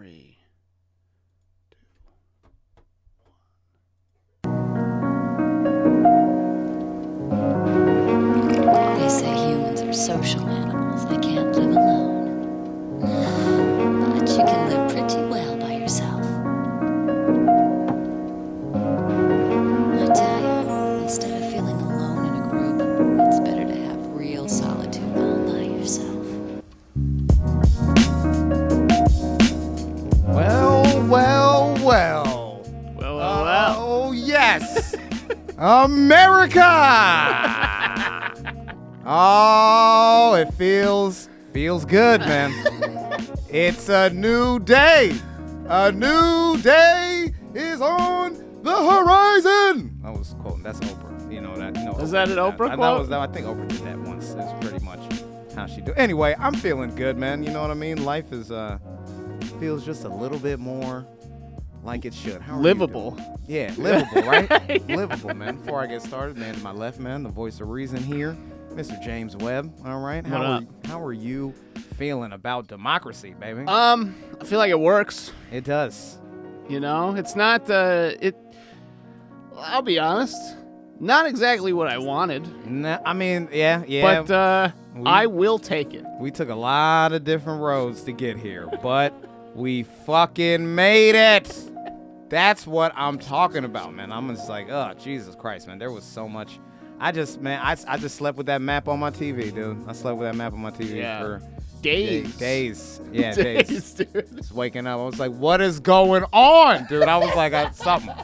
3, 2. They say humans are social animals. They can't live alone. But you can live pretty well by yourself. I tell you, instead of feeling alone in a group, it's better to have real solitude all by yourself. Well. Oh, yes. America. Oh, it feels good, man. It's a new day. A new day is on the horizon. I was quoting. That's Oprah. You know that. Is that an Oprah quote? I think Oprah did that once. It's pretty much how she do. Anyway, I'm feeling good, man. You know what I mean? Life is feels just a little bit more like it should. How are livable. You doing? Yeah, livable, right? Livable, man. Before I get started, man, to my left, man, the voice of reason here, Mr. James Webb. All right. How are you feeling about democracy, baby? I feel like it works. It does. You know, it's not I'll be honest, not exactly what I wanted. I mean, yeah. But I will take it. We took a lot of different roads to get here, but we fucking made it. That's what I'm talking about, man. I'm just like, oh, Jesus Christ, man. There was so much. I just slept with that map on my TV, dude. I slept with that map on my TV for days. Yeah, days. Dude. Just waking up, I was like, what is going on, dude? I was like, something.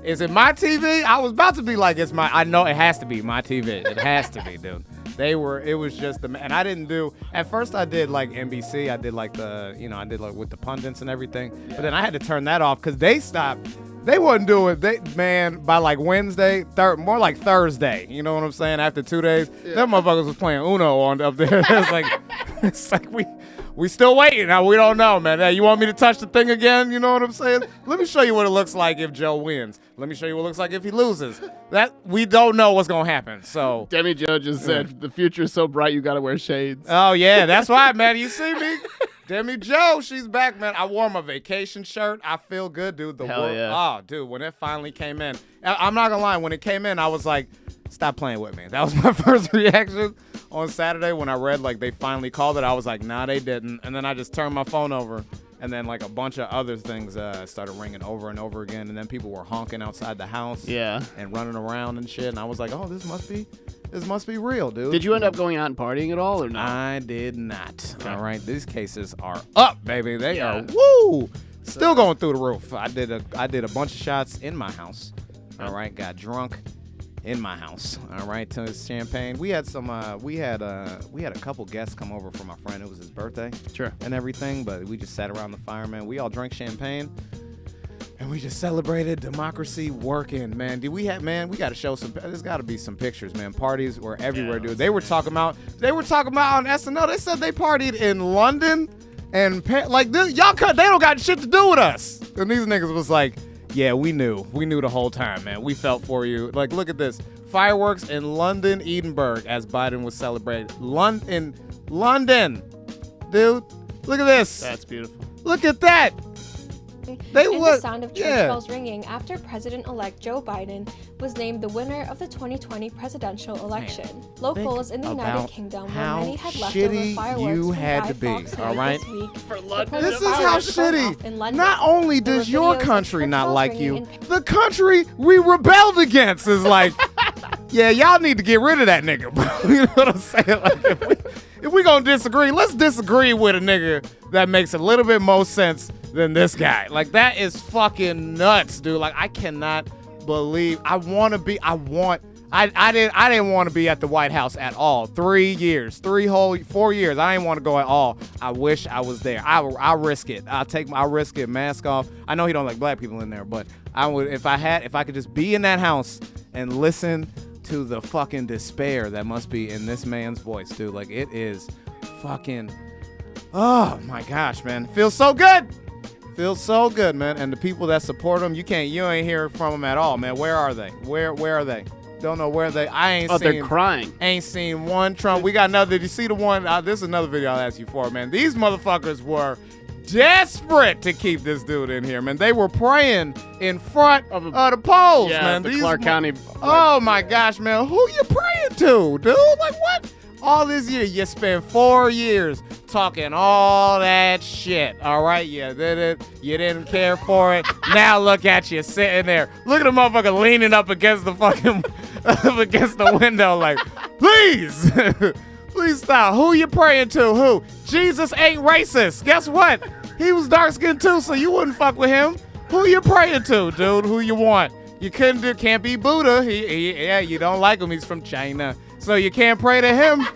Is it my TV? I was about to be like, I know it has to be my TV. It has to be, dude. It was just and I didn't do, at first I did like NBC. I did like with the pundits and everything. Yeah. But then I had to turn that off because they stopped. They wouldn't do it. By like Wednesday, more like Thursday. You know what I'm saying? After 2 days, them motherfuckers was playing Uno up there. It's like we still waiting. Now we don't know, man. Hey, you want me to touch the thing again? You know what I'm saying? Let me show you what it looks like if Joe wins. Let me show you what it looks like if he loses. That we don't know what's gonna happen. So Demi Joe just said the future is so bright you gotta wear shades. Oh yeah, that's right, man. You see me? Demi Joe, she's back, man. I wore my vacation shirt. I feel good, dude. Hell yeah. Oh, dude, when it finally came in, I'm not gonna lie. When it came in, I was like, stop playing with me. That was my first reaction on Saturday when I read like they finally called it. I was like, nah, they didn't. And then I just turned my phone over, and then like a bunch of other things started ringing over and over again. And then people were honking outside the house, and running around and shit. And I was like, oh, this must be real, dude. Did you end up going out and partying at all or not? I did not. Okay. All right, these cases are up, baby. They are still going through the roof. I did a bunch of shots in my house. All right, got drunk in my house. All right, to champagne. We had a couple guests come over for my friend. It was his birthday. Sure. And everything, but we just sat around the fire, man. We all drank champagne. And we just celebrated democracy working, man. We got to show there's got to be some pictures, man. Parties were everywhere, dude. They were talking about on SNL. They said they partied in London and like this, they don't got shit to do with us. And these niggas was like, yeah, we knew the whole time, man. We felt for you. Like, look at this. Fireworks in London, Edinburgh, as Biden was celebrated. London, dude. Look at this. That's beautiful. Look at that. The sound of church bells ringing after President-elect Joe Biden was named the winner of the 2020 presidential election. Man, locals in the United Kingdom, where many had leftover fireworks you had to be, all right? This week, for London. This is how shitty. Not only does your country not like you, the country we rebelled against is like, yeah, y'all need to get rid of that nigga, bro. You know what I'm saying? Like, if we gonna disagree, let's disagree with a nigga that makes a little bit more sense than this guy. Like, that is fucking nuts, dude. Like, I cannot believe I didn't want to be at the White House at all. 4 years. I didn't want to go at all. I wish I was there. I'll risk it. I'll risk it. Mask off. I know he don't like black people in there, but I would if I could just be in that house and listen to the fucking despair that must be in this man's voice, dude. Like, it is fucking, oh my gosh, man. Feels so good. Feels so good, man. And the people that support him, you ain't hear from them at all, man. Where are they? Where are they? Don't know where they. I ain't seen. They're crying. Ain't seen one Trump. We got another. Did you see the one? This is another video I'll ask you for, man. These motherfuckers were desperate to keep this dude in here, man. They were praying in front of the polls, man. The Clark County. Oh my gosh, man. Who you praying to, dude? Like what? All this year, you spent 4 years talking all that shit. All right, you did it. You didn't care for it. Now look at you sitting there. Look at the motherfucker leaning up against the fucking against the window, like, please, please stop. Who you praying to? Who? Jesus ain't racist. Guess what? He was dark skinned too, so you wouldn't fuck with him. Who you praying to, dude? Who you want? You can't be Buddha. Yeah, you don't like him. He's from China. So you can't pray to him.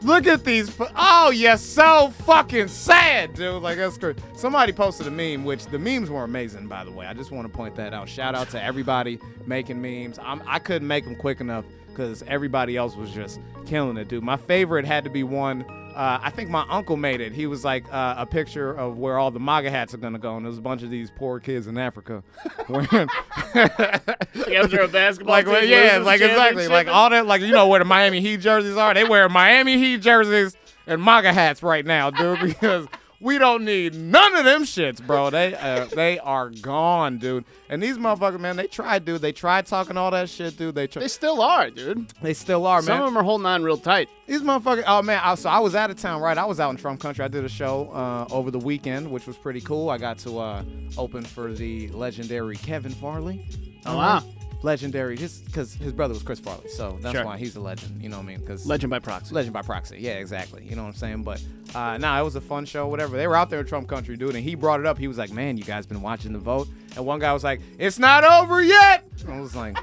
Look at these. Oh, you're so fucking sad, dude. Like, that's crazy. Somebody posted a meme, which the memes were amazing, by the way. I just want to point that out. Shout out to everybody making memes. I couldn't make them quick enough because everybody else was just killing it, dude. My favorite had to be one. I think my uncle made it. He was like a picture of where all the MAGA hats are going to go, and there's a bunch of these poor kids in Africa wearing. Like after a basketball like, team yeah, like exactly. Like all that, like, you know where the Miami Heat jerseys are? They wear Miami Heat jerseys and MAGA hats right now, dude, because we don't need none of them shits, bro. They are gone, dude. And these motherfuckers, man, they tried, dude. They tried talking all that shit, dude. They still are, dude. They still are, man. Some of them are holding on real tight. These motherfuckers, oh, man. So I was out of town, right? I was out in Trump country. I did a show over the weekend, which was pretty cool. I got to open for the legendary Kevin Farley. Oh, wow. Legendary, just because his brother was Chris Farley, so that's why he's a legend. You know what I mean? Because legend by proxy. Legend by proxy. Yeah, exactly. You know what I'm saying? But it was a fun show. Whatever. They were out there in Trump country, dude, and he brought it up. He was like, "Man, you guys been watching the vote?" And one guy was like, "It's not over yet." And I was like,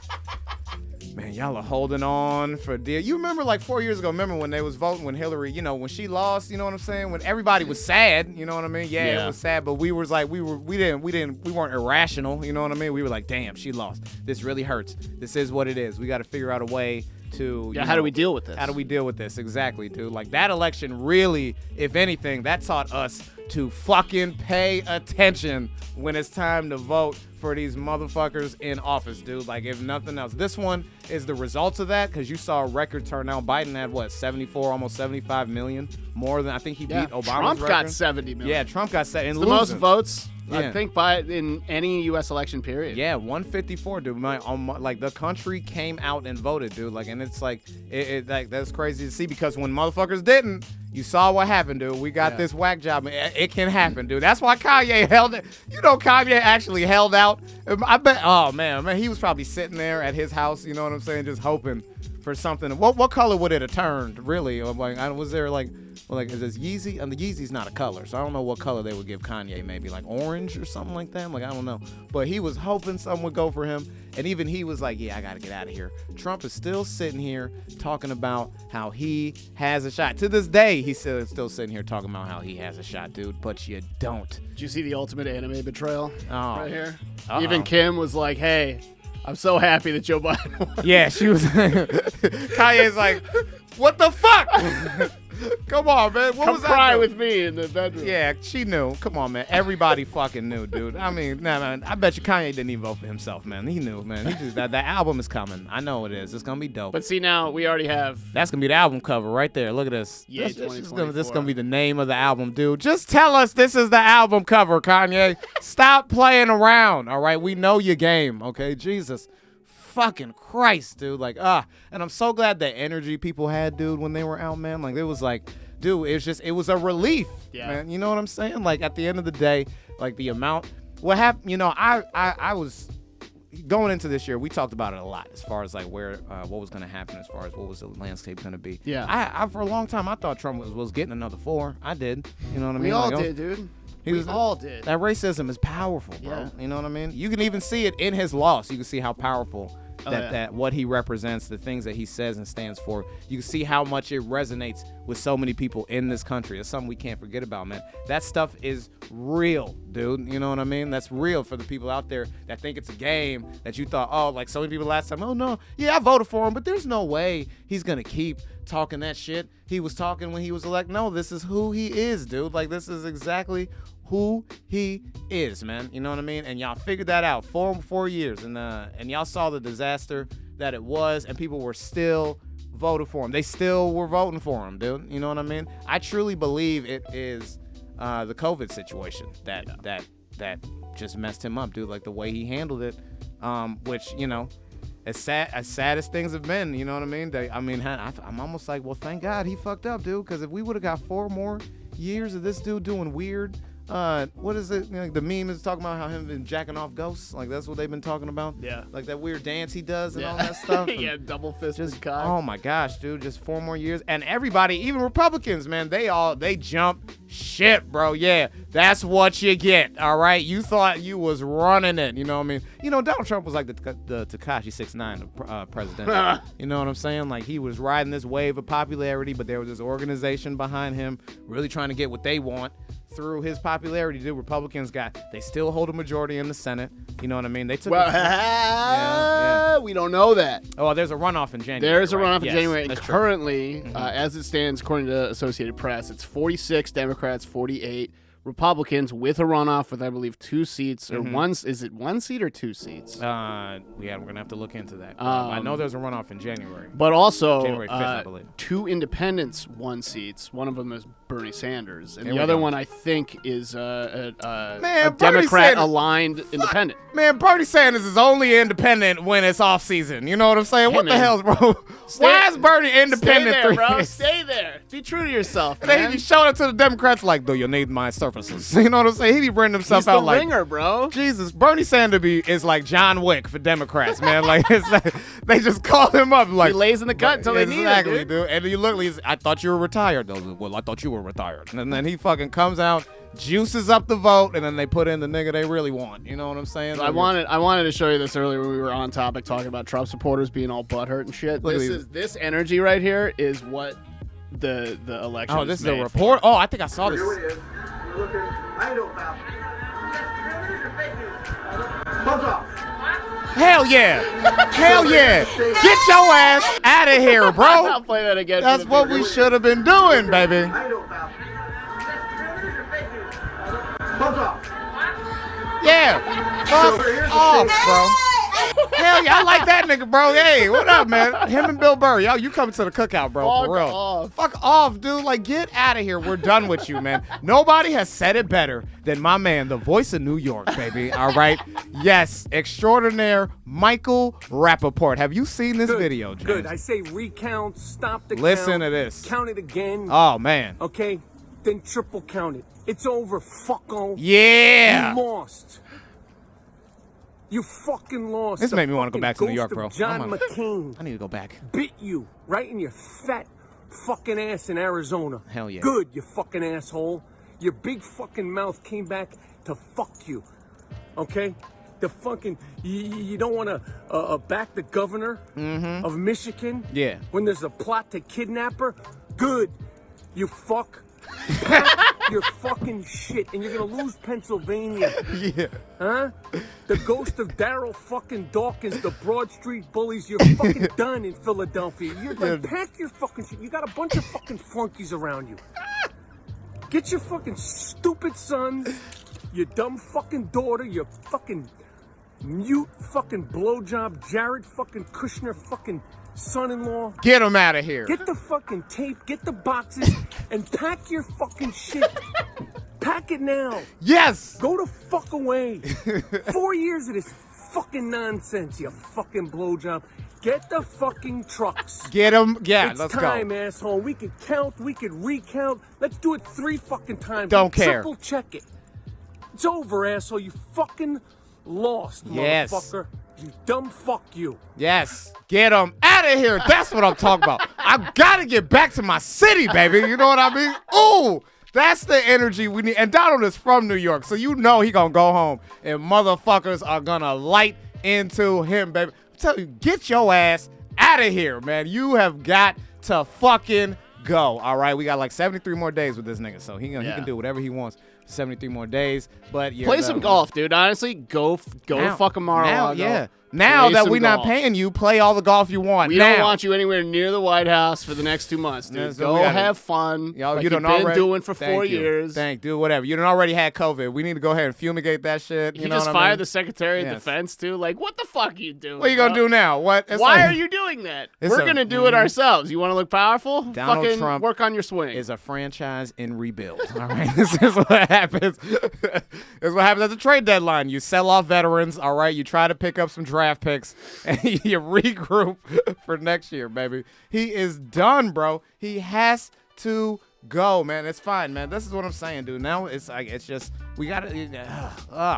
man, y'all are holding on for dear. You remember like 4 years ago, remember when they was voting when Hillary, you know, when she lost, you know what I'm saying? When everybody was sad, you know what I mean? Yeah, it was sad, but we was like, we weren't irrational, you know what I mean? We were like, damn, she lost. This really hurts. This is what it is. We got to figure out a way to, how do we deal with this? How do we deal with this? Exactly, dude. Like that election really, if anything, that taught us to fucking pay attention when it's time to vote for these motherfuckers in office, dude. Like, if nothing else. This one is the results of that, because you saw a record turnout. Biden had, what, 74, almost 75 million? More than, I think he beat Obama's Trump record. Got 70 million. Yeah, Trump got 70. The most votes, I think, in any U.S. election period. Yeah, 154, dude. Like, the country came out and voted, dude. Like, and it's like, like that's crazy to see, because when motherfuckers didn't, you saw what happened, dude. We got this whack job. It can happen, dude. That's why Kanye held it. You know, Kanye actually held out. I bet. Oh man, he was probably sitting there at his house. You know what I'm saying? Just hoping for something. What color would it have turned? Really? Like, was there like is this Yeezy? And the Yeezy's not a color, so I don't know what color they would give Kanye. Maybe like orange or something like that. Like, I don't know. But he was hoping something would go for him, and even he was like, "Yeah, I got to get out of here." Trump is still sitting here talking about how he has a shot. To this day, he's still sitting here talking about how he has a shot, dude. But you don't. Did you see the ultimate anime betrayal right here? Even Kim was like, "Hey, I'm so happy that Joe Biden won." Yeah, she was. Kanye's like, "What the fuck?" Come on, man. What Come was that? cry with me in the bedroom. Yeah, she knew. Come on, man. Everybody fucking knew, dude. I mean, nah, man. I bet you Kanye didn't even vote for himself, man. He knew, man. He just that album is coming. I know it is. It's gonna be dope. But see, now we already have. That's gonna be the album cover right there. Look at this. Yeah, this is gonna be the name of the album, dude. Just tell us this is the album cover, Kanye. Stop playing around. All right, we know your game. Okay, Jesus. Fucking Christ, dude. Like, and I'm so glad the energy people had, dude, when they were out, man. Like, it was like, dude, it was a relief, man. You know what I'm saying? Like, at the end of the day, like, the amount, what happened, you know, I was going into this year, we talked about it a lot as far as like where, what was going to happen, as far as what was the landscape going to be. Yeah. I for a long time, I thought Trump was getting another 4. I did. You know what I mean? We all did, dude. We all did. That racism is powerful, bro. Yeah. You know what I mean? You can even see it in his loss. You can see how powerful that what he represents, the things that he says and stands for. You can see how much it resonates with so many people in this country. It's something we can't forget about, man. That stuff is real, dude. You know what I mean? That's real for the people out there that think it's a game, that you thought, oh, like so many people last time, oh no, yeah, I voted for him, but there's no way he's gonna keep talking that shit he was talking when he was elected. No, this is who he is, dude. Like, this is exactly who he is, man. You know what I mean? And y'all figured that out 4 years, and y'all saw the disaster that it was, and people were still voting for him. They still were voting for him, dude. You know what I mean? I truly believe it is the COVID situation that just messed him up, dude. Like the way he handled it, which as sad as things have been, you know what I mean? I'm almost like, well, thank God he fucked up, dude. Because if we would have got 4 more years of this dude doing weird, what is it? The meme is talking about how him been jacking off ghosts. Like that's what they've been talking about. Yeah. Like that weird dance he does and all that stuff. Yeah, double fisted cock. Oh my gosh, dude, just 4 more years. And everybody, even Republicans, man, they jump shit, bro. Yeah, that's what you get. All right. You thought you was running it. You know what I mean? Donald Trump was like the Tekashi 6ix9ine president. You know what I'm saying? Like he was riding this wave of popularity, but there was this organization behind him really trying to get what they want through his popularity. Dude, Republicans they still hold a majority in the Senate. You know what I mean? They took we don't know that. Oh, there's a runoff in January. There's a runoff in Yes, January. And that's true. currently, as it stands, according to Associated Press, it's 46 Democrats, 48 Republicans with a runoff with, I believe, 2 seats or one. Is it 1 seat or 2 seats? Yeah, we're gonna have to look into that. I know there's a runoff in January. But also, January 5th, I believe. 2 independents won seats. One of them is Bernie Sanders, and There the we other go. one I think is a Bernie Democrat-aligned independent. Man, Bernie Sanders is only independent when it's off season. You know what I'm saying? Hey, What the man. hell, bro? Why is Bernie Stay independent? there, 3 bro. years? Stay there. Be true to yourself, And then man. he be showing up to the Democrats like, do you need my services? You know what I'm saying? He be bringing himself He's the out like, ringer, bro. Jesus, Bernie Sanders is like John Wick for Democrats, man. Like, it's like they just call him up like He lays in the cut until they need him, exactly, dude. And you look, I thought you were retired. Well, I thought you were retired. And then he fucking comes out, juices up the vote, and then they put in the nigga they really want. You know what I'm saying? I wanted to show you this earlier when we were on topic talking about Trump supporters being all butthurt and shit. Look at This energy right here is what the election. Oh, this is made a report? for. Oh, I think I saw this. Here it is. You're looking idle about. Buzz off. Hell yeah. Hell yeah. Get your ass out of here, I'll bro. play that again. That's what we should have been doing, baby. Idle about. Buzz off. Yeah. Fuck off, bro. Hell yeah, I like that nigga, bro. Hey, what up, man? Him and Bill Burr. Yo, you coming to the cookout, bro, Fuck for real. off. Fuck off, dude. Like, get out of here. We're done with you, man. Nobody has said it better than my man, the voice of New York, baby. All right? Yes, extraordinaire Michael Rappaport. Have you seen this video, James? Good. I say recount, stop the Listen count. to this. Count it again. Oh, man. Okay? Then triple count it. It's over, fucko. Yeah. You lost. You fucking lost. This The made me want to go fucking back to New ghost York, of bro. John McCain I need to go back. bit you right in your fat fucking ass in Arizona. Hell yeah. Good, you fucking asshole. Your big fucking mouth came back to fuck you. Okay? The fucking you don't want to back the governor of Michigan. Yeah. When there's a plot to kidnap her. Good, you fuck. Pack your fucking shit, and you're gonna lose Pennsylvania. Yeah. Huh? The ghost of Daryl fucking Dawkins, the Broad Street bullies, you're fucking done in Philadelphia. You're like, pack your fucking shit. You got a bunch of fucking flunkies around you. Get your fucking stupid sons, your dumb fucking daughter, your fucking mute fucking blowjob Jared fucking Kushner fucking son-in-law. Get him out of here. Get the fucking tape, get the boxes, and pack your fucking shit. Pack it now. Yes. Go the fuck away. 4 years of this fucking nonsense, you fucking blowjob. Get the fucking trucks. Get him. Yeah, It's let's time, go. asshole. We could count, we could recount. Let's do it 3 fucking times. Don't care. Triple check it. It's over, asshole. You fucking lost, Yes. motherfucker. You dumb fuck you. Yes. Get him out of here. That's what I'm talking about. I gotta get back to my city, baby. You know what I mean? Ooh, that's the energy we need. And Donald is from New York, so you know he gonna go home and motherfuckers are gonna light into him, baby. I'm telling you, get your ass out of here, man. You have got to fucking go. All right, we got like 73 more days with this nigga, so he can do whatever he wants. 73 more days, but Play some golf, dude. Honestly, go now, fuck a Mar-a-Lago. now, yeah. Now Play that some we're not golf. paying you, play all the golf you want. We now. don't want you anywhere near the White House for the next 2 months, dude. Yeah, so Go we gotta- have fun. Yo, like you you've done been already doing for Thank 4 you. years. Dude, whatever. You done already had COVID. We need to go ahead and fumigate that shit. He You know just what I fired mean? the Secretary of Yes. Defense, too. Like, what the fuck are you doing? What are you gonna bro? do now? What? It's Why like- are you doing that? It's We're a- gonna do it ourselves. You want to look powerful? Donald Fucking Trump work on your swing. Is a franchise in rebuild. All right, this is what happens. This is what happens at the trade deadline. You sell off veterans. All right, you try to pick up some draft picks, and you regroup for next year, baby. He is done, bro. He has to go, man. It's fine, man. This is what I'm saying, dude. Now it's like it's just we gotta.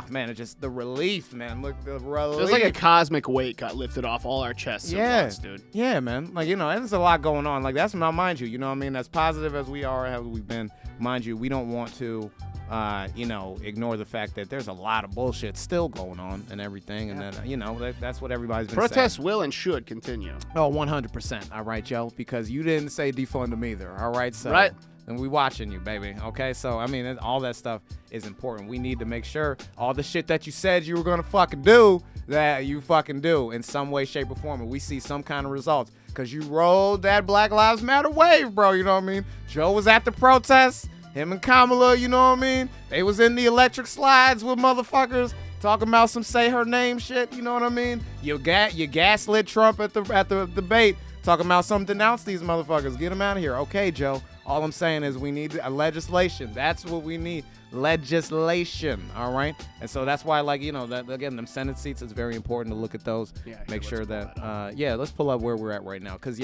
Man, it's just the relief, man. Look, the relief. There's like a cosmic weight got lifted off all our chests at once, dude. Yeah, man. Like, you know, there's a lot going on. Like, that's not, mind you, you know what I mean? As positive as we are, as we've been, mind you, we don't want to, ignore the fact that there's a lot of bullshit still going on and everything. And then, that's what everybody's been Protests saying. will and should continue. Oh, 100%. All right, Joe, because you didn't say defund them either. All right, so. Right. And we watching you, baby. Okay, so I mean, all that stuff is important. We need to make sure all the shit that you said you were gonna fucking do, that you fucking do in some way, shape, or form, and we see some kind of results. Cause you rode that Black Lives Matter wave, bro. You know what I mean? Joe was at the protests. Him and Kamala, you know what I mean? They was in the electric slides with motherfuckers talking about some say her name shit. You know what I mean? You gaslit Trump at the debate, talking about some denounce these motherfuckers. Get them out of here. Okay, Joe. All I'm saying is we need a legislation. That's what we need. Legislation. All right. And so that's why, like, that again, them Senate seats, it's very important to look at those. Yeah, make let's sure pull that, that let's pull up where we're at right now. Cause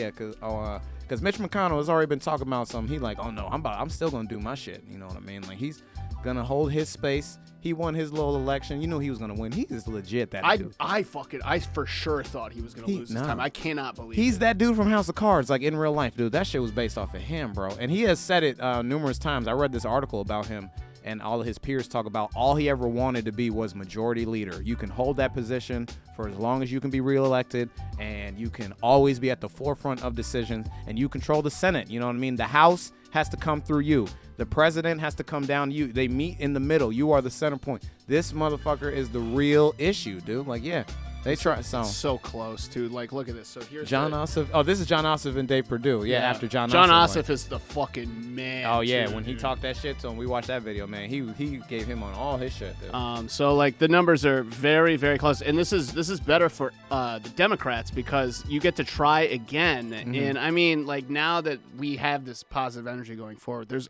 Mitch McConnell has already been talking about something. He like, oh no, I'm still gonna do my shit. You know what I mean? Like, he's gonna hold his space. He won his little election. You knew he was gonna win. He is legit that dude. I for sure thought he was gonna lose this time. I cannot believe he's it. that dude from House of Cards, like in real life, dude. That shit was based off of him, bro. And he has said it numerous times. I read this article about him, and all of his peers talk about all he ever wanted to be was majority leader. You can hold that position for as long as you can be reelected, and you can always be at the forefront of decisions, and you control the Senate. You know what I mean? The House has to come through you. The president has to come down to you. They meet in the middle. You are the center point. This motherfucker is the real issue, dude. Like, yeah, they try. So close, too. Like, look at this. So here's John Ossoff. Oh, this is John Ossoff and Dave Perdue. Yeah, after John Ossoff is the fucking man. Oh yeah, too, when he dude. talked that shit to him, we watched that video, man. He gave him on all his shit, dude. So like the numbers are very, very close, and this is better for the Democrats because you get to try again. And I mean, like, now that we have this positive energy going forward, there's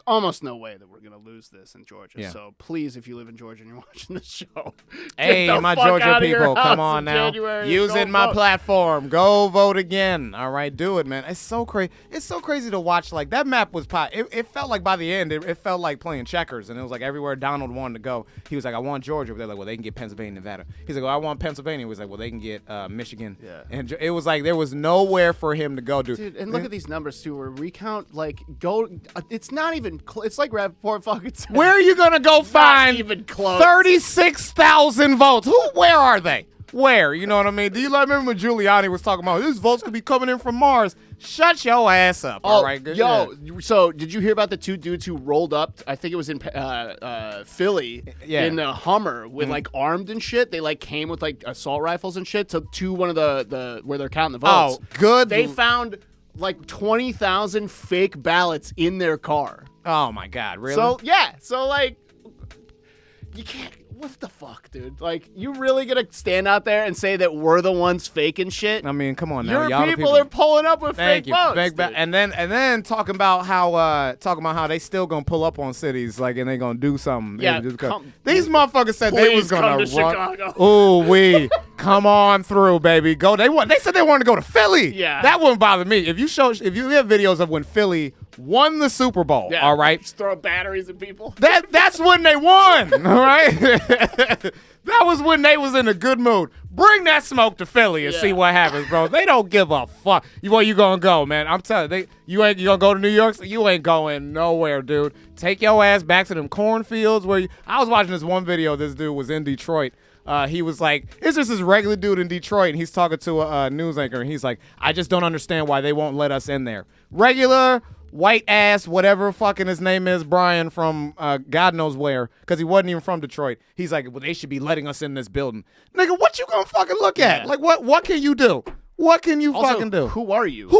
almost no way that we're going to lose this in Georgia. Yeah. So please, if you live in Georgia and you're watching this show, Hey, get the my fuck Georgia out of your people, come house on in now. January and Using go my vote. platform. Go vote again. All right, do it, man. It's so crazy. It's so crazy to watch. Like, that map was it felt like by the end, it felt like playing checkers. And it was like everywhere Donald wanted to go. He was like, I want Georgia. But they're like, well, they can get Pennsylvania, Nevada. He's like, well, I want Pennsylvania. He was like, well, they can get Michigan. Yeah. And it was like there was nowhere for him to go, dude. Dude, and look at these numbers too. Where recount, like, it's not even. It's like Rappaport fucking said. Where are you gonna go find even close. 36,000 votes? Where are they? Where? You know what I mean? Do you remember when Giuliani was talking about these votes could be coming in from Mars? Shut your ass up. All right, good. Yo, so did you hear about the two dudes who rolled up? I think it was in Philly, in the Hummer with like armed and shit. They like came with like assault rifles and shit to one of the where they're counting the votes. Oh, good. They found like 20,000 fake ballots in their car. Oh my God, really? So yeah, so like you can't. What the fuck, dude? Like, you really gonna stand out there and say that we're the ones faking shit? I mean, come on now. Your Y'all the people are pulling up with Thank fake you. votes. Fake dude. and then talking about how they still gonna pull up on cities, like, and they gonna do something. Yeah, And just come- these motherfuckers said they was Please gonna come run. to Chicago. Ooh, we come on through, baby. Go. They said they wanted to go to Philly. Yeah. That wouldn't bother me. If you have videos of when Philly won the Super Bowl, Yeah. all right. Just throw batteries at people. That's when they won, all right? That was when they was in a good mood. Bring that smoke to Philly and see what happens, bro. They don't give a fuck. Where you gonna go, man? I'm telling you, you gonna go to New York? You ain't going nowhere, dude. Take your ass back to them cornfields where I was watching this one video. This dude was in Detroit. He was like, it's just this regular dude in Detroit, and he's talking to a news anchor, and he's like, I just don't understand why they won't let us in there. Regular white ass, whatever fucking his name is, Brian from God knows where, because he wasn't even from Detroit. He's like, well, they should be letting us in this building. Nigga, what you gonna fucking look at? Like, what can you do? What can you Also, fucking do? Who are you?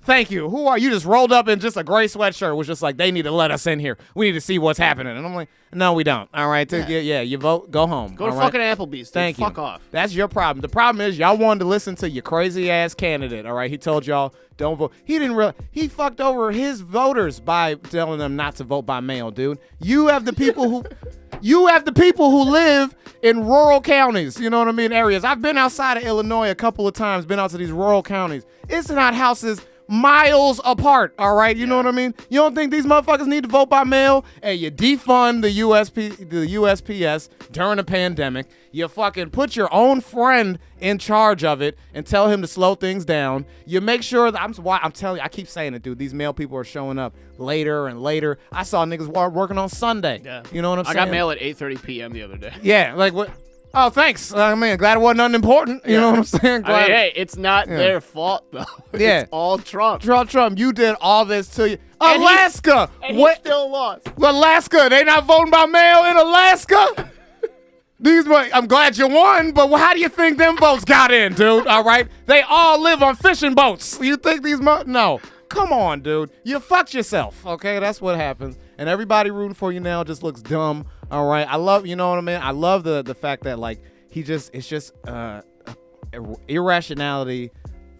Thank you. Who are you? Just rolled up in just a gray sweatshirt. Was just like, they need to let us in here. We need to see what's happening. And I'm like, no, we don't. All right, you vote, go home. Go to all fucking right? Applebee's. Dude. Thank you. Fuck off. That's your problem. The problem is y'all wanted to listen to your crazy ass candidate. All right, he told y'all don't vote. He didn't realize he fucked over his voters by telling them not to vote by mail, dude. You have the people who live in rural counties, you know what I mean, areas. I've been outside of Illinois a couple of times, been out to these rural counties. It's not houses miles apart, all right? You know what I mean? You don't think these motherfuckers need to vote by mail? Hey, you defund the USPS during a pandemic. You fucking put your own friend in charge of it and tell him to slow things down. You make sure that I'm telling you, I keep saying it, dude. These mail people are showing up later and later. I saw niggas working on Sunday. Yeah. You know what I'm saying? I got mail at 8:30 p.m. the other day. Yeah, like what? Oh, thanks. I mean, glad it wasn't unimportant. You know what I'm saying? I mean, hey, it's not their fault, though. Yeah. It's all Trump. Trump, you did all this to you. Alaska! And he still lost. Alaska, they not voting by mail in Alaska? I'm glad you won, but how do you think them votes got in, dude? All right? They all live on fishing boats. You think no. Come on, dude. You fucked yourself, okay? That's what happens. And everybody rooting for you now just looks dumb, all right? I love, you know what I mean? I love the fact that, like, it's just irrationality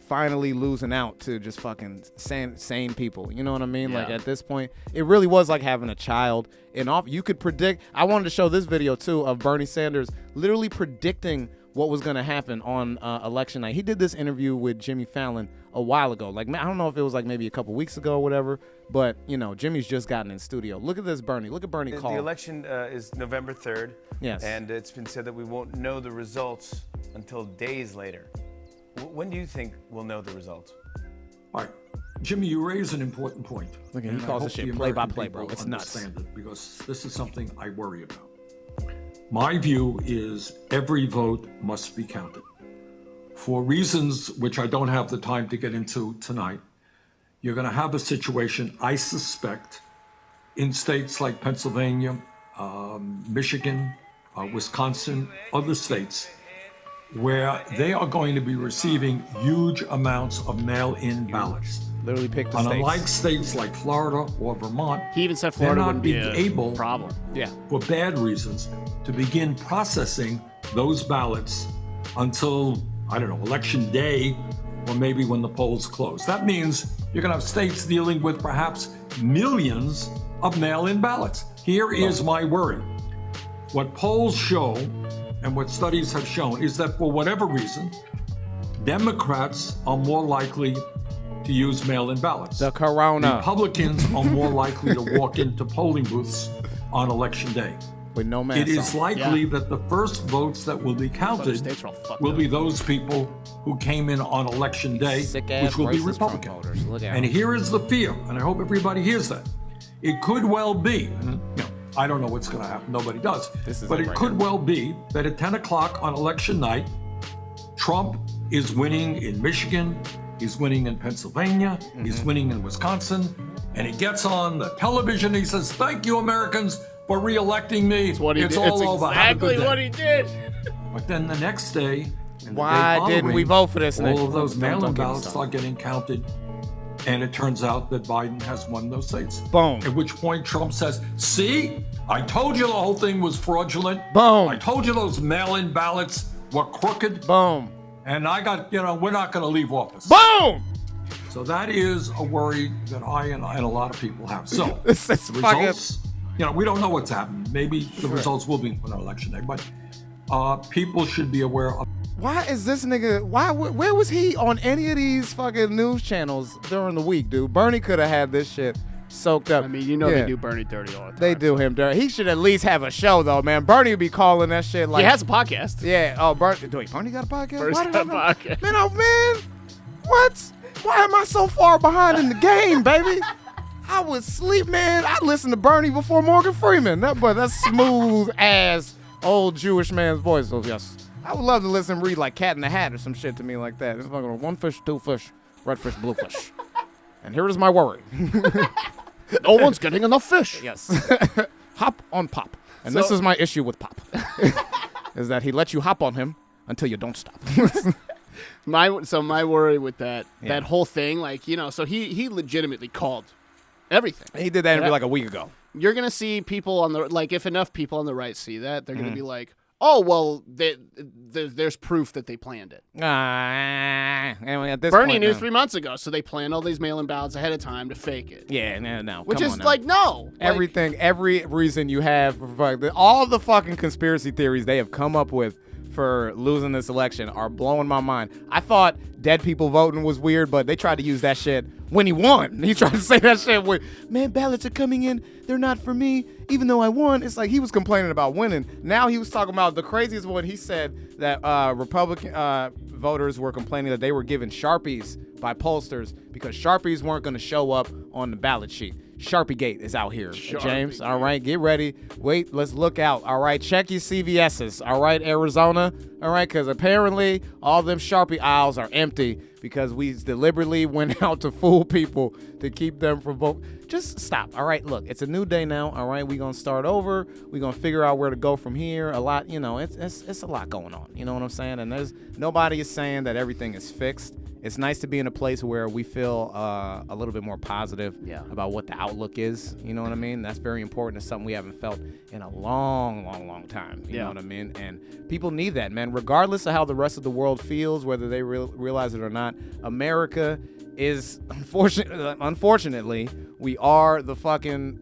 finally losing out to just fucking sane people. You know what I mean? Yeah. Like, at this point, it really was like having a child in office. You could predict. I wanted to show this video, too, of Bernie Sanders literally predicting what was going to happen on election night. He did this interview with Jimmy Fallon a while ago. Like, I don't know if it was like maybe a couple weeks ago or whatever, but, you know, Jimmy's just gotten in studio. Look at this, Bernie. Look at Bernie call. The election is November 3rd. Yes. And it's been said that we won't know the results until days later. When do you think we'll know the results? All right. Jimmy, you raise an important point. Look at he calls this shit play-by-play, bro. It's nuts. It because this is something I worry about. My view is every vote must be counted. For reasons which I don't have the time to get into tonight, you're going to have a situation, I suspect, in states like Pennsylvania, Michigan, Wisconsin, other states, where they are going to be receiving huge amounts of mail-in ballots. Literally pick the and states. Unlike states like Florida or Vermont, he even said Florida wouldn't be able, problem. Yeah. for bad reasons, to begin processing those ballots until, I don't know, election day, or maybe when the polls close. That means you're going to have states dealing with perhaps millions of mail-in ballots. Here is my worry. What polls show and what studies have shown is that for whatever reason, Democrats are more likely to use mail-in ballots. The corona. Republicans are more likely to walk into polling booths on election day. With no mask It is on. likely that the first votes that will be counted will be those people who came in on election day, Sick-ass which will be racist Republican. Trump voters. Look at And them. here is the fear, and I hope everybody hears that. It could well be, and, you know, I don't know what's going to happen, nobody does, This is but it it right could here. well be that at 10 o'clock on election night, Trump is winning in Michigan, he's winning in Pennsylvania, he's winning in Wisconsin, and he gets on the television, he says, "Thank you, Americans, for re-electing me. It's what he it's did. all It's over. Have a exactly good day." what he did. But then the next day, and the Why day didn't we following, vote for this? all of those Don't mail-in get me ballots started. start getting counted, and it turns out that Biden has won those states. Boom. At which point Trump says, "See, I told you the whole thing was fraudulent. Boom. I told you those mail-in ballots were crooked. Boom. And I got, we're not going to leave office." Boom. So that is a worry that I and a lot of people have. So This is the fucking- results, we don't know what's happened. Maybe the results will be on election day, but people should be aware of. Why is this nigga? Where was he on any of these fucking news channels during the week, dude? Bernie could have had this shit soaked up. I mean, they do Bernie dirty all the time. They do him dirty. He should at least have a show, though, man. Bernie would be calling that shit like. He has a podcast. Yeah. Oh, Bernie. Wait, Bernie got a podcast? Bernie's Why did got I a know? podcast. Man, man. What? Why am I so far behind in the game, baby? I was sleep, man. I listened to Bernie before Morgan Freeman. That's smooth ass old Jewish man's voice. So yes, I would love to listen and read like Cat in the Hat or some shit to me like that. It's fucking one fish, two fish, red fish, blue fish. And here is my worry. No one's getting enough fish. Yes. Hop on Pop. And this is my issue with Pop. Is that he lets you hop on him until you don't stop. My worry with that whole thing, like, so he legitimately called everything. He did that interview like a week ago. You're going to see people if enough people on the right see that, they're going to be like, oh, well, there's proof that they planned it. Anyway, at this Bernie point knew now, 3 months ago, so they planned all these mail-in ballots ahead of time to fake it. Yeah, no. Which come is on now. like, no. Everything, every reason you have, all the fucking conspiracy theories they have come up with for losing this election are blowing my mind. I thought dead people voting was weird, but they tried to use that shit when he won. He tried to say that shit with, man, ballots are coming in. They're not for me, even though I won. It's like he was complaining about winning. Now he was talking about the craziest one. He said that Republican voters were complaining that they were given Sharpies by pollsters because Sharpies weren't going to show up on the ballot sheet. Sharpie Gate is out here, James. All right, get ready. Wait, let's look out. All right, check your CVS's. All right, Arizona. All right, because apparently all them Sharpie aisles are empty because we deliberately went out to fool people to keep them from voting. Just stop. All right, look, it's a new day now. All right, we're going to start over. We're going to figure out where to go from here. A lot, it's a lot going on. You know what I'm saying? And nobody is saying that everything is fixed. It's nice to be in a place where we feel a little bit more positive about what the outlook is. You know what I mean? That's very important. It's something we haven't felt in a long, long, long time. You know what I mean? And people need that, man. Regardless of how the rest of the world feels, whether they realize it or not, America is, unfortunately, we are the fucking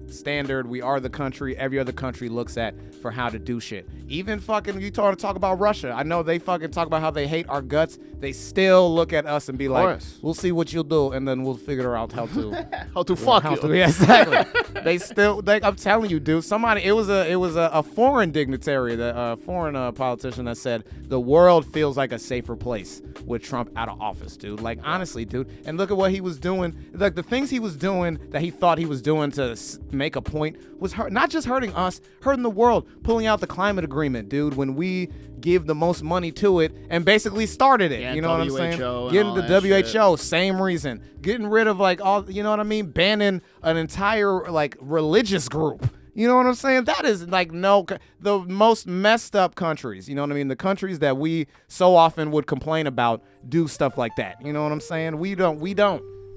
standard. We are the country every other country looks at for how to do shit. Even fucking, you talk about Russia. I know they fucking talk about how they hate our guts. They still look at us and be like, we'll see what you'll do, and then we'll figure out how to fuck you. Yeah, exactly. I'm telling you, dude. Somebody, it was a foreign dignitary, a foreign politician that said the world feels like a safer place with Trump out of office, dude. Like, honestly, dude. And look at what he was doing. Like, the things he was doing that he thought he was doing to make a point was not just hurting us, hurting the world. Pulling out the climate agreement, dude, when we give the most money to it and basically started it. Yeah, you know what I'm saying? Getting the WHO, same reason. Getting rid of like all, you know what I mean? Banning an entire like religious group. You know what I'm saying? That is like the most messed up countries. You know what I mean? The countries that we so often would complain about do stuff like that. You know what I'm saying? We don't.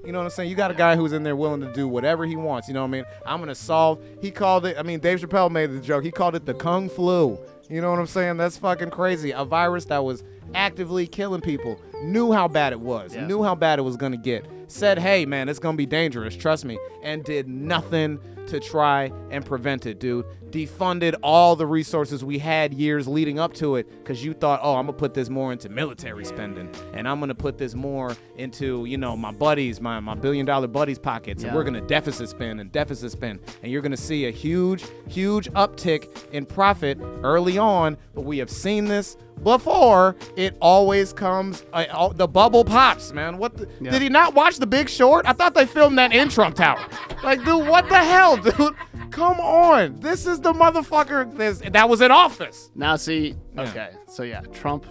You know what I'm saying? You got a guy who's in there willing to do whatever he wants. You know what I mean? I'm going to solve. He called it, Dave Chappelle made the joke. He called it the Kung Flu. You know what I'm saying? That's fucking crazy. A virus that was actively killing people. Knew how bad it was. Knew how bad it was going to get. Said, hey, man, it's going to be dangerous. Trust me. And did nothing to try and prevent it, dude. Defunded all the resources we had years leading up to it because you thought, oh, I'm going to put this more into military spending and I'm going to put this more into, my buddies, my $1 billion buddies' pockets, and we're going to deficit spend. And you're going to see a huge, huge uptick in profit early on, but we have seen this before. It always comes, the bubble pops, man. Did he not watch The Big Short? I thought they filmed that in Trump Tower. Like, dude, what the hell, dude? Come on. This is the motherfucker that was in office. Now, see, okay. So, yeah, Trump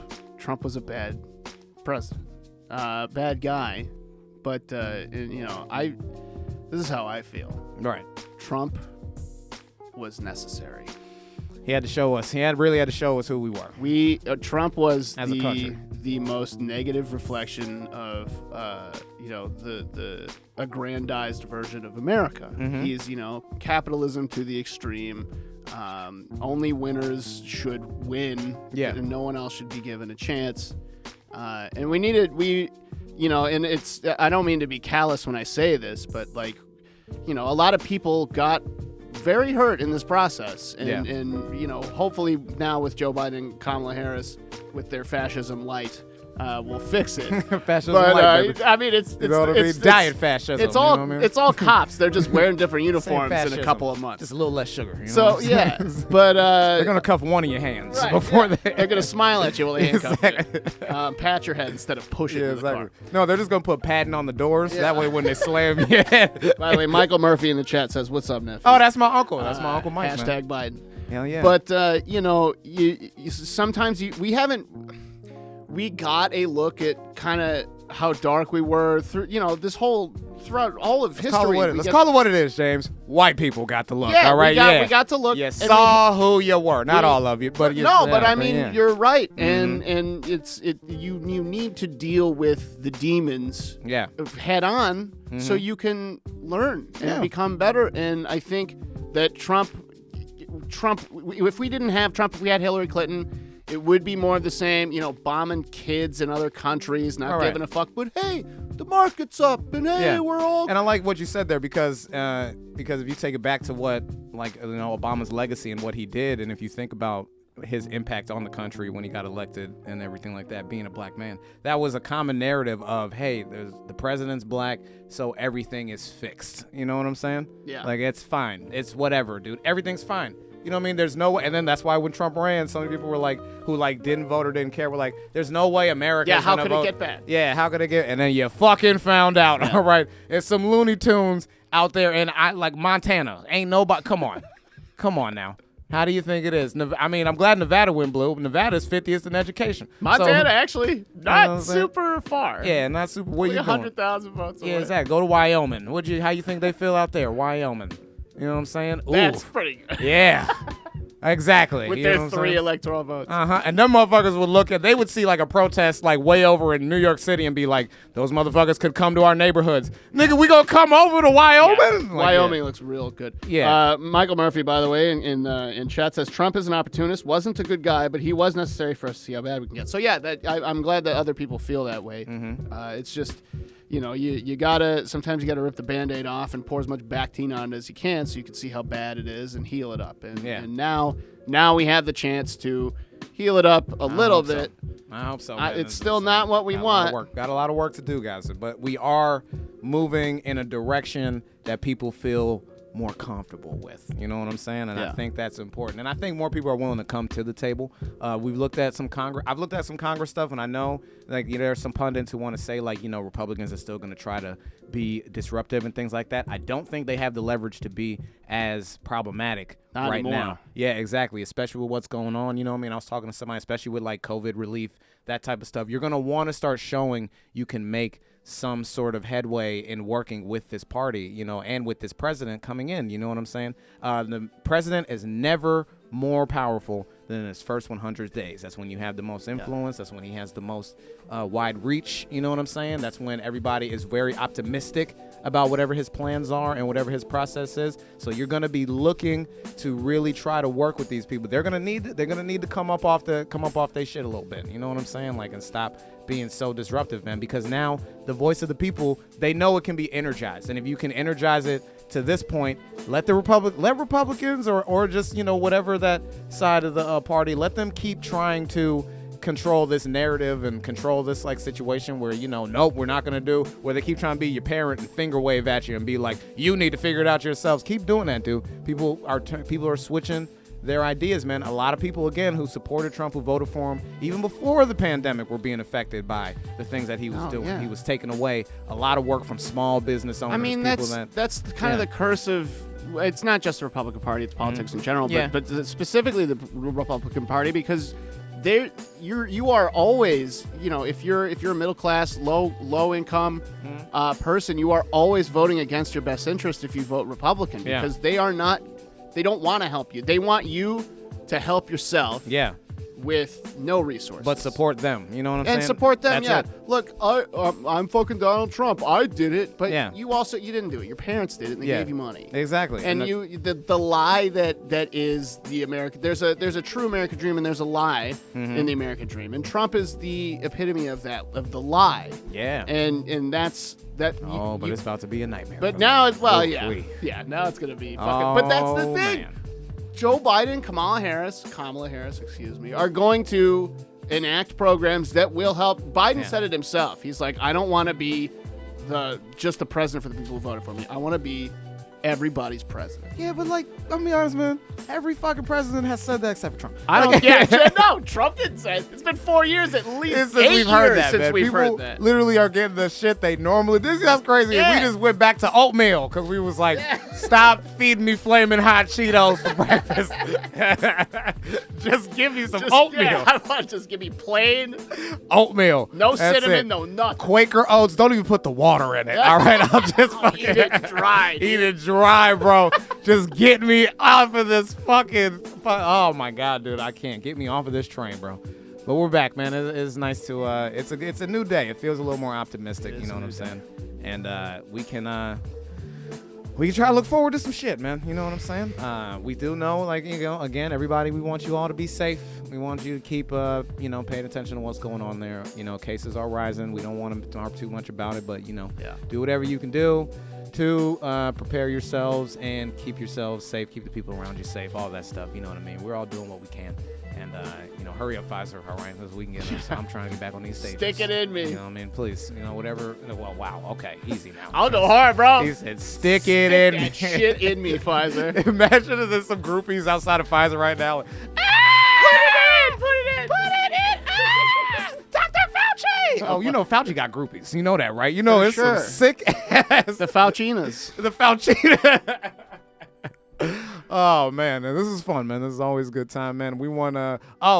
was a bad president. Bad guy. But, this is how I feel. Right. Trump was necessary. He had to show us. Really had to show us who we were. Trump was as a country the most negative reflection of, the aggrandized version of America. Mm-hmm. He's, capitalism to the extreme. Only winners should win. Yeah. And no one else should be given a chance. And and it's, I don't mean to be callous when I say this, but like, a lot of people got very hurt in this process, and hopefully now with Joe Biden and Kamala Harris with their fascism light, we'll fix it. Fascism but, light, baby. It's diet fascism. It's all you know what I mean? It's all cops. They're just wearing different uniforms in a couple of months. Just a little less sugar. You know so yeah, but they're gonna cuff one of your hands before they're gonna smile at you while they handcuff you. Pat your head instead of push it in the car. No, they're just gonna put padding on the doors. Yeah. That way when they slam your head. By the way, Michael Murphy in the chat says, "What's up, nephew?" Oh, that's my uncle. That's my uncle Mike. Hashtag Biden. Hell yeah. But sometimes we got a look at kind of how dark we were through, this whole throughout all of history. Let's call it what it is, James. White people got to look. Yeah, all right. we got to look. You saw who you were. Not all of you, but I mean, you're right, and you need to deal with the demons. Head on, so you can learn and become better. And I think that Trump, if we didn't have Trump, if we had Hillary Clinton, it would be more of the same, bombing kids in other countries, not giving a fuck. But hey, the market's up, and hey, we're all. And I like what you said there because if you take it back to what Obama's legacy and what he did, and if you think about his impact on the country when he got elected and everything like that, being a black man, that was a common narrative of, hey, the president's black, so everything is fixed. You know what I'm saying? Yeah. Like, it's fine. It's whatever, dude. Everything's fine. You know what I mean? There's no way. And then that's why when Trump ran, so many people were like, who didn't vote or didn't care, were like, there's no way America. Yeah, how could it get bad? Yeah, how could it get? And then you fucking found out. Yeah. All right, it's some Looney Tunes out there in Montana. Ain't nobody. Come on now. How do you think it is? I mean, I'm glad Nevada went blue. Nevada's 50th in education. Montana, actually, not super far. Yeah, not super. Where you 100,000 votes away. Yeah, exactly. Go to Wyoming. How you think they feel out there? Wyoming. You know what I'm saying? Ooh. That's pretty good. Yeah. Exactly. With their 3 electoral votes. And them motherfuckers they would see like a protest like way over in New York City and be like, those motherfuckers could come to our neighborhoods. Nigga, we gonna come over to Wyoming? Yeah. Wyoming looks real good. Yeah. Michael Murphy, by the way, in chat says, Trump is an opportunist, wasn't a good guy, but he was necessary for us to see how bad we can get. So yeah, I'm glad that other people feel that way. Mm-hmm. It's just, sometimes you gotta rip the Band-Aid off and pour as much Bactine on it as you can so you can see how bad it is and heal it up. And now we have the chance to heal it up a little bit. I hope so. It's still not what we want. Got a lot of work to do, guys. But we are moving in a direction that people feel more comfortable with. You know what I'm saying? And I think that's important. And I think more people are willing to come to the table. We've looked at some Congress. I've looked at some Congress stuff, and I know there are some pundits who want to say Republicans are still going to try to be disruptive and things like that. I don't think they have the leverage to be as problematic right now. Yeah, exactly. Especially with what's going on. You know what I mean? I was talking to somebody, especially with like COVID relief, that type of stuff. You're going to want to start showing you can make some sort of headway in working with this party, and with this president coming in. You know what I'm saying? The president is never more powerful than in his first 100 days. That's when you have the most influence. That's when he has the most wide reach. You know what I'm saying? That's when everybody is very optimistic about whatever his plans are and whatever his process is. So you're going to be looking to really try to work with these people. They're going to need to come up off their shit a little bit. You know what I'm saying? and stop being so disruptive, man, because now the voice of the people, they know it can be energized. And if you can energize it to this point, let Republicans or just, whatever that side of the party, let them keep trying to control this narrative and control this situation where, nope, we're not going to do, where they keep trying to be your parent and finger wave at you and be like, you need to figure it out yourselves. Keep doing that, dude. People are switching their ideas, man. A lot of people, again, who supported Trump, who voted for him, even before the pandemic, were being affected by the things that he was doing. Yeah. He was taking away a lot of work from small business owners. I mean, that's kind of the curse of. It's not just the Republican Party; it's politics in general. But specifically the Republican Party, because you are always, if you're a middle class, low income person, you are always voting against your best interest if you vote Republican, because they don't want to help you. They want you to help yourself. Yeah. With no resources. But support them. You know what I'm saying? And support them, Look, I'm fucking Donald Trump. I did it, but you didn't do it. Your parents did it, and they gave you money. Exactly. And the lie that is the American. There's a true American dream, and there's a lie in the American dream. And Trump is the epitome of the lie. Yeah. And that's that. But it's about to be a nightmare. But now it's now it's gonna be fucking. But that's the thing. Man. Joe Biden, Kamala Harris, are going to enact programs that will help. Biden said it himself. He's like, I don't want to be just the president for the people who voted for me. I want to be everybody's president. Yeah, but I'll be honest, man. Every fucking president has said that except for Trump. I don't get no, Trump didn't say it. It's been 4 years at least. Since we've heard that. Literally are getting the shit they normally. This is crazy. Yeah. We just went back to oatmeal because we was like, stop feeding me flaming hot Cheetos for breakfast. just give me some oatmeal. Yeah, I want just give me plain Oatmeal. No That's cinnamon, it. no nothing. Quaker oats. Don't even put the water in it. All right, I'll just fucking Eat it dry. Eat it dry, bro. Just get me off of this fucking. Oh my god, dude, I can't get me off of this train, bro. But we're back, man. It's nice to. It's a new day. It feels a little more optimistic. You know what I'm saying? And we can try to look forward to some shit, man. You know what I'm saying? We do know, like, again, everybody, we want you all to be safe. We want you to keep, paying attention to what's going on there. Cases are rising. We don't want to talk too much about it, but, do whatever you can do to prepare yourselves and keep yourselves safe, keep the people around you safe, all that stuff. You know what I mean? We're all doing what we can. And, hurry up, Pfizer, all right, because we can get this. I'm trying to get back on these stages. Stick it in me. You know what I mean? Please, whatever. Well, wow, okay, easy now. I'll go hard, bro. He said, stick it in me. That shit in me, Pfizer. Imagine if there's some groupies outside of Pfizer right now. Put it in. Dr. Fauci! Oh, Fauci got groupies. You know that, right? It's sure. some sick ass. The Faucinas. The Fauci. Oh man, this is fun, man. This is always a good time, man. We want to.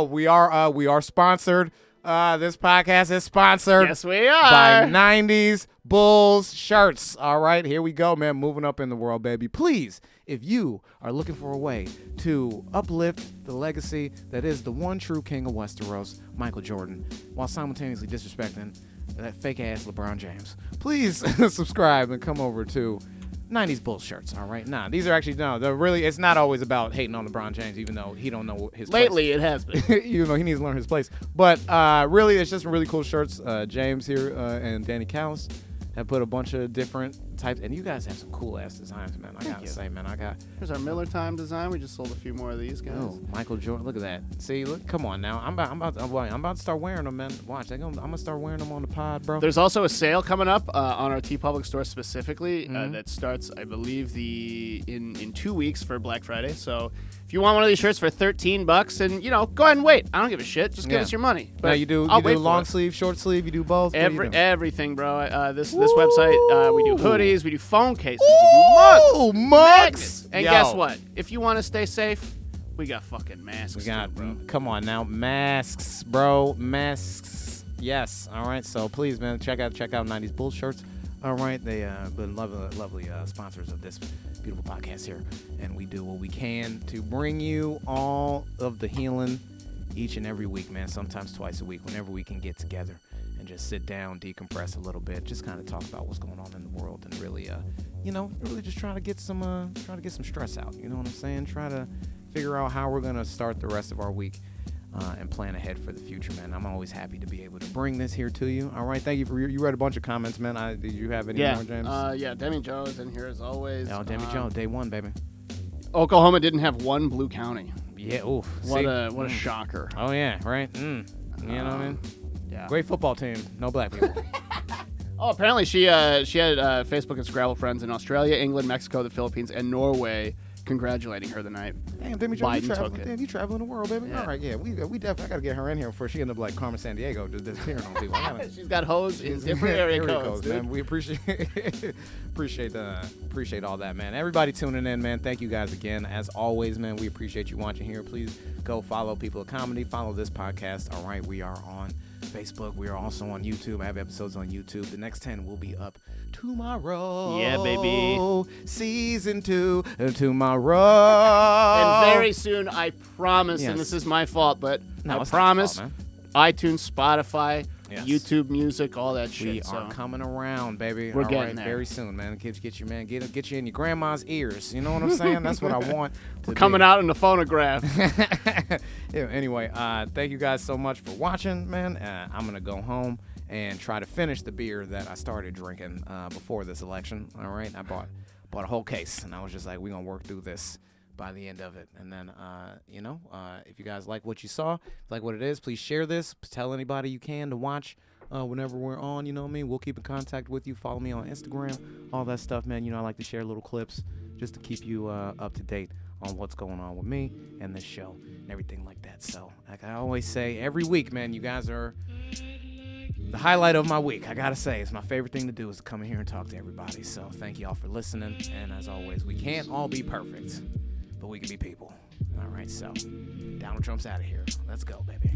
We are sponsored. This podcast is sponsored. Yes, we are. By 90s Bulls shirts. All right, here we go, man. Moving up in the world, baby. Please, if you are looking for a way to uplift the legacy that is the one true king of Westeros, Michael Jordan, while simultaneously disrespecting that fake ass LeBron James, please subscribe and come over to 90s Bulls shirts, all right? Nah, these are actually, they're really, it's not always about hating on LeBron James, even though he don't know his Lately, place. it has been. Even though he needs to learn his place. But really, it's just really cool shirts. James here and Danny Callis have put a bunch of different types, and you guys have some cool-ass designs, man. I gotta say, man, Here's our Miller Time design. We just sold a few more of these guys. Oh, Michael Jordan, look at that. See, look, come on now. I'm about to start wearing them, man. Watch, I'm gonna start wearing them on the pod, bro. There's also a sale coming up on our TeePublic store specifically that starts, I believe, in 2 weeks for Black Friday. So if you want one of these shirts for $13, and go ahead and wait. I don't give a shit. Just give us your money. But now you do long sleeve, short sleeve. You do both. Everything, bro. This website, we do hoodies, we do phone cases, we do mugs, magnets. And guess what? If you want to stay safe, we got fucking masks. We got, bro. Come on now, masks, bro, masks. Yes, all right. So please, man, check out 90s Bulls shirts. All right, they been lovely sponsors of this beautiful podcast here, and we do what we can to bring you all of the healing each and every week, man. Sometimes twice a week, whenever we can get together and just sit down, decompress a little bit, just kind of talk about what's going on in the world, and really, really just try to get some stress out. You know what I'm saying? Try to figure out how we're gonna start the rest of our week. And plan ahead for the future, man. I'm always happy to be able to bring this here to you. All right, thank you for you read a bunch of comments, man. Did you have any more, James? Demi Joe is in here as always. Oh, Demi Joe, day one, baby. Oklahoma didn't have one blue county. Yeah, oof. What a shocker. Oh yeah, right. You know what I mean? Yeah. Great football team, no black people. Oh, apparently she had Facebook and Scrabble friends in Australia, England, Mexico, the Philippines, and Norway. Congratulating her tonight. Damn, Demi Joe, you traveling the world, baby. Yeah. All right, yeah, we definitely gotta get her in here before she end up like Carmen Sandiego, just disappearing on people. She's got hoes in different area codes, man. We appreciate all that, man. Everybody tuning in, man. Thank you guys again, as always, man. We appreciate you watching here. Please go follow People of Comedy. Follow this podcast. All right, we are on Facebook. We are also on YouTube. I have episodes on YouTube. The next 10 will be up tomorrow. Yeah, baby. Season 2 tomorrow. And very soon, I promise, and this is my fault, but I promise, iTunes, Spotify, YouTube Music, all that shit. We are coming around, baby. We're all getting right, there. very soon, man. Get you in your grandma's ears. You know what I'm saying? That's what I want. We're coming out in the phonograph. Yeah, anyway, thank you guys so much for watching, man. I'm going to go home and try to finish the beer that I started drinking before this election. All right, I bought a whole case, and I was just like, we're going to work through this by the end of it. And then, if you guys like what you saw, like what it is, please share this. Tell anybody you can to watch whenever we're on, you know what I mean? We'll keep in contact with you. Follow me on Instagram, all that stuff, man. I like to share little clips just to keep you up to date on what's going on with me and this show and everything like that. So, like I always say, every week, man, you guys are the highlight of my week. I gotta say, it's my favorite thing to do is to come in here and talk to everybody. So thank y'all for listening. And as always, we can't all be perfect, but we can be people. All right, so Donald Trump's out of here. Let's go, baby.